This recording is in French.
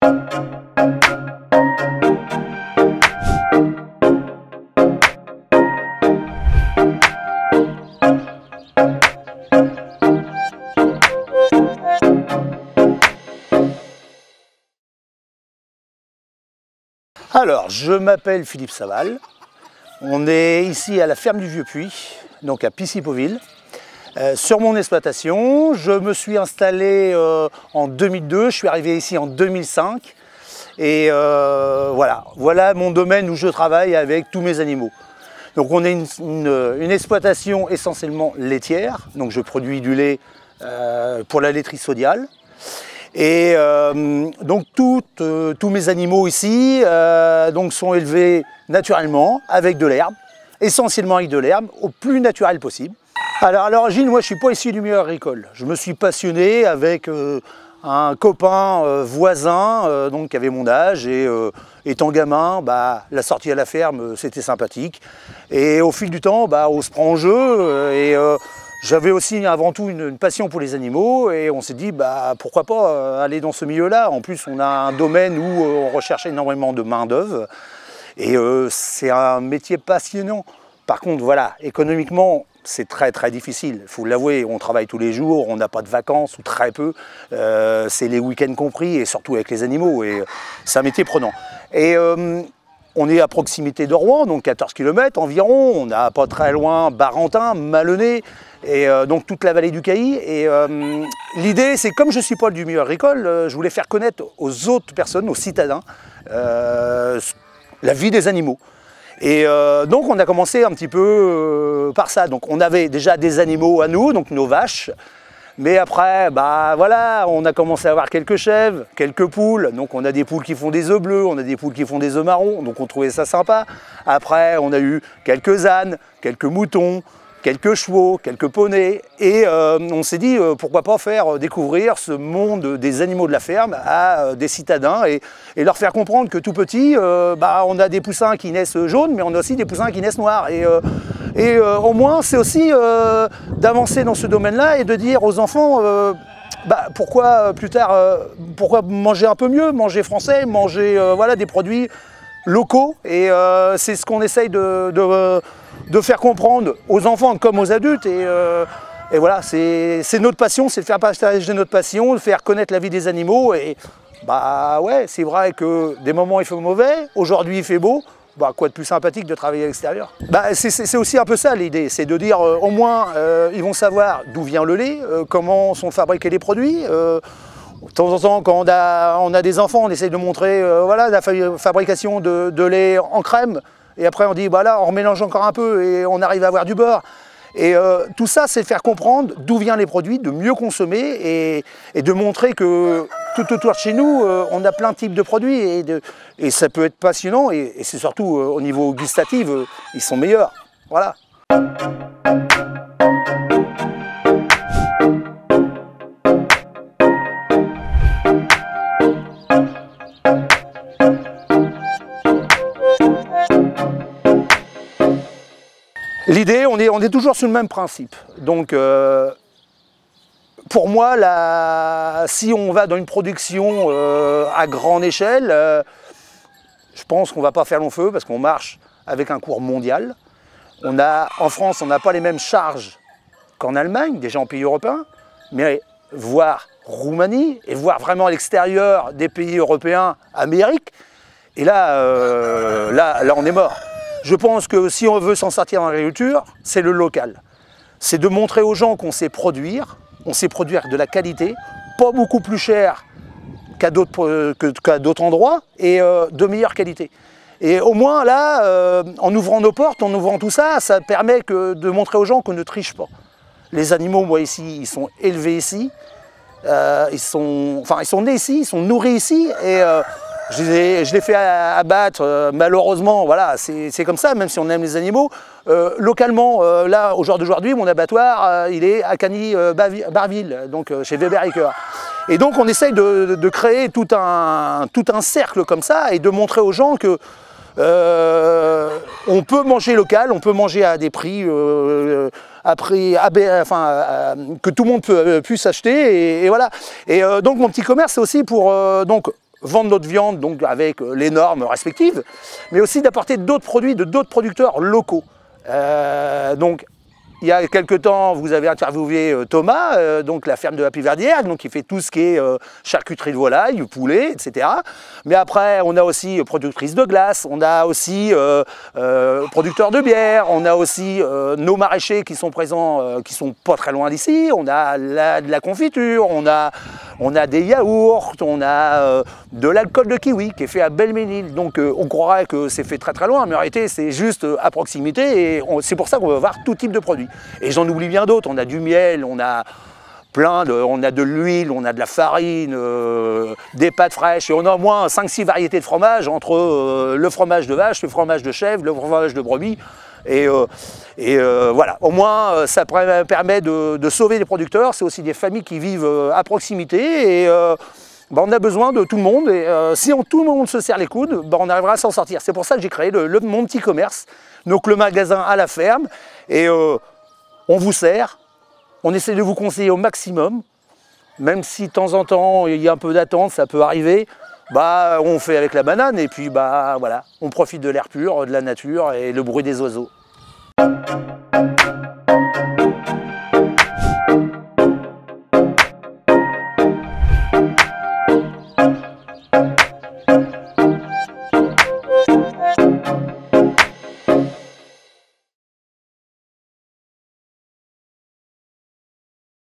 Alors, je m'appelle Philippe Saval. On est ici à la ferme du Vieux-Puy, donc à Pici-Pauville. Sur mon exploitation, je me suis installé en 2002, je suis arrivé ici en 2005. Et voilà mon domaine où je travaille avec tous mes animaux. Donc on est une exploitation essentiellement laitière, donc je produis du lait pour la laiterie Sodial. Et donc tous mes animaux ici donc sont élevés naturellement avec de l'herbe, essentiellement avec de l'herbe, au plus naturel possible. Alors à l'origine, moi je ne suis pas issu du milieu agricole. Je me suis passionné avec un copain voisin donc, qui avait mon âge et étant gamin, la sortie à la ferme c'était sympathique. Et au fil du temps, on se prend au jeu et j'avais aussi avant tout une passion pour les animaux et on s'est dit pourquoi pas aller dans ce milieu-là. En plus on a un domaine où on recherche énormément de main d'œuvre et c'est un métier passionnant. Par contre voilà, économiquement c'est très difficile, il faut l'avouer, on travaille tous les jours, on n'a pas de vacances ou très peu, c'est les week-ends compris et surtout avec les animaux et c'est un métier prenant. Et on est à proximité de Rouen, donc 14 km environ, on n'a pas très loin Barentin, Malonnet, et donc toute la vallée du Cailly. Et l'idée, c'est comme je ne suis pas du milieu agricole, je voulais faire connaître aux autres personnes, aux citadins, la vie des animaux. Et donc on a commencé un petit peu par ça. Donc on avait déjà des animaux à nous, donc nos vaches. Mais après, voilà, on a commencé à avoir quelques chèvres, quelques poules. Donc on a des poules qui font des œufs bleus, on a des poules qui font des œufs marrons. Donc on trouvait ça sympa. Après, on a eu quelques ânes, quelques moutons, quelques chevaux, quelques poneys. Et on s'est dit, pourquoi pas faire découvrir ce monde des animaux de la ferme à des citadins et leur faire comprendre que tout petit, on a des poussins qui naissent jaunes, mais on a aussi des poussins qui naissent noirs. Et au moins, c'est aussi d'avancer dans ce domaine-là et de dire aux enfants, pourquoi plus tard, pourquoi manger un peu mieux, manger français, manger des produits locaux. Et c'est ce qu'on essaye de faire comprendre aux enfants comme aux adultes. Et voilà, c'est notre passion, c'est de faire partager notre passion, de faire connaître la vie des animaux. Et ouais, c'est vrai que des moments il fait mauvais, aujourd'hui il fait beau. Quoi de plus sympathique de travailler à l'extérieur? C'est aussi un peu ça l'idée, c'est de dire au moins ils vont savoir d'où vient le lait, comment sont fabriqués les produits. De temps en temps, quand on a des enfants, on essaie de montrer la fabrication de lait en crème. Et après on dit on remélange encore un peu et on arrive à avoir du beurre. Et tout ça, c'est de faire comprendre d'où viennent les produits, de mieux consommer et de montrer que tout autour de chez nous, on a plein de types de produits et ça peut être passionnant et c'est surtout au niveau gustatif, ils sont meilleurs. Voilà. L'idée, on est toujours sur le même principe. Donc, pour moi, si on va dans une production à grande échelle, je pense qu'on ne va pas faire long feu parce qu'on marche avec un cours mondial. En France, on n'a pas les mêmes charges qu'en Allemagne, déjà en pays européens, mais voir Roumanie et voir vraiment à l'extérieur des pays européens, Amérique, et là, on est mort. Je pense que si on veut s'en sortir en agriculture, c'est le local. C'est de montrer aux gens qu'on sait produire de la qualité, pas beaucoup plus cher qu'à d'autres endroits, et de meilleure qualité. Et au moins là, en ouvrant nos portes, en ouvrant tout ça, ça permet de montrer aux gens qu'on ne triche pas. Les animaux, moi ici, ils sont élevés ici, ils sont nés ici, ils sont nourris ici, et je les fais abattre, malheureusement, voilà, c'est comme ça, même si on aime les animaux. Localement, là, au jour d'aujourd'hui, mon abattoir, il est à Cagny-Barville, donc chez Weber Ecker. Et donc on essaye de créer tout un cercle comme ça et de montrer aux gens que on peut manger local, on peut manger à des prix, que tout le monde puisse acheter, et voilà. Et donc mon petit commerce, c'est aussi pour vendre notre viande donc avec les normes respectives, mais aussi d'apporter d'autres produits de d'autres producteurs locaux. Donc il y a quelques temps, vous avez interviewé Thomas, donc la ferme de la Piverdière, donc qui fait tout ce qui est charcuterie de volaille, poulet, etc. Mais après, on a aussi productrice de glace, on a aussi producteurs de bière, on a aussi nos maraîchers qui sont présents, qui sont pas très loin d'ici. On a de la confiture, on a des yaourts, on a de l'alcool de kiwi qui est fait à Belménil. Donc on croirait que c'est fait très très loin, mais en réalité c'est juste à proximité et c'est pour ça qu'on va avoir tout type de produits. Et j'en oublie bien d'autres, on a du miel, on a on a de l'huile, on a de la farine, des pâtes fraîches, et on a au moins 5-6 variétés de fromage entre le fromage de vache, le fromage de chèvre, le fromage de brebis. Et voilà, au moins ça permet de sauver les producteurs, c'est aussi des familles qui vivent à proximité et on a besoin de tout le monde et si tout le monde se serre les coudes, on arrivera à s'en sortir. C'est pour ça que j'ai créé mon petit commerce, donc le magasin à la ferme et on vous sert, on essaie de vous conseiller au maximum, même si de temps en temps il y a un peu d'attente, ça peut arriver. On fait avec la banane et puis voilà, on profite de l'air pur, de la nature et le bruit des oiseaux.